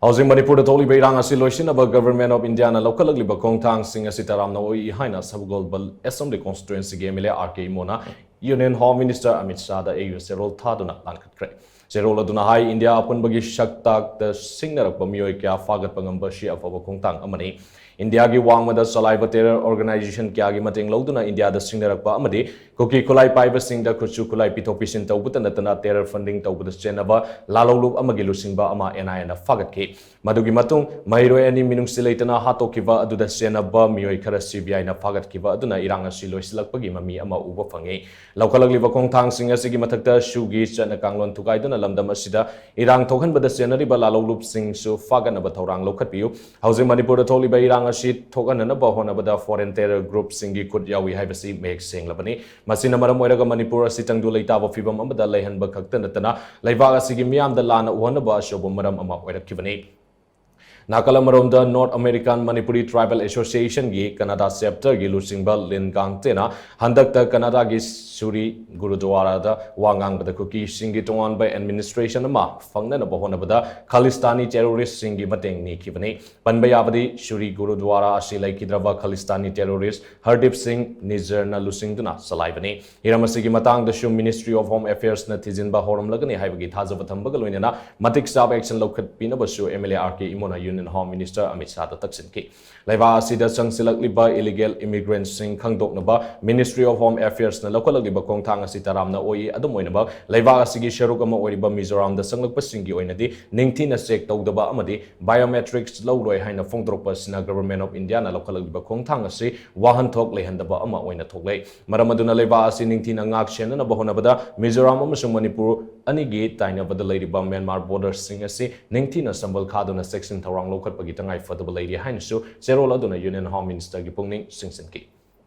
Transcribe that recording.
Housing Manipur totally be irang asi loisinaba Government of India na lokalagli khongthang sing asi taramna oi haina sabgol bal Assembly constituency ge MLA RK Imo na Union Home Minister AMIT SHAH da AU cherol thaduna lankhatkre cherol aduna hai India apun bagi shaktak da singnarak pamioi kya fagat pangamba shi afaba khongthang amani India ki wangmada salaiba terror organization kya gi mateng loduna India da singnarakpa amadi Kuki kulai paiba sing da khuchu kulai pitopisin tawbuta natana terror funding tawbuta chenaba lalhouba amagi lusingba ama NI na fagat ki madugi matung mairoi ani minung silaitana hatokiba aduda chenaba mioi khara CBI na fagat kiba aduna irang asi loisilakpagi mami ama uba fangi laukalagli khongthang sing asigi mathakta shugi chatna kanglon thugaiduna lamdam asida irang thokhanbada chenariba lalhouba sing su phagatnaba thorang lokhatpiu Housing Manipur tholiba irang asi thokhananaba honabada foreign terror group singi khut yawi haibasi mek senglabani Masina maram oiraga Manipur asi tangdu leitaba fibam amada leihanba khakta natana leibag asigi miyamda lana uhanaba ashoba maram ama oirakibani Nakalamaromda North American Manipuri Tribal Association gi Canada chapter gi lusingba lingang tena handakta Canada gi Suri Gurudwara da wangang bada Kuki singi tongan by administration ama fangna na bahona bada Khalistani terrorist singi mateng ni kibani panbayabadi Suri Gurudwara asilai kidraba Khalistani terrorist Hardip Singh Niger na lusingduna salaibani hiramasigi matang da Shum Ministry of Home Affairs na tijinba horam lagani haibagi thajaba thambga loinana matik sab action lokhat pina basu MLA RK Imo na Union Home Minister AMIT SHAH da takshinkhre laiba asida changsilakliba illegal immigrants sing khangdoknaba Ministry of Home Affairs na lokalagliba khongthang asi taramna oi adum oinaba laiba asigi sharuk ama oiriba Mizoram da sanglakpa singi oinadi ningthina check tawdaba amadi biometrics lawroi haina phongdrokpa sina Government of India na lokalagliba khongthang asi wahan thok lehandaba ama oina thoklei maram aduna laiba asi ningthina ngak shenana bahonabada Mizoram amasung Manipur anigi tainabada leiriba Myanmar border sing asi ningthina sambal khaduna section thorang lokhat pagi tangai fadaba leiri hainasu cherol aduna Union Home Minister gi pungning singsinki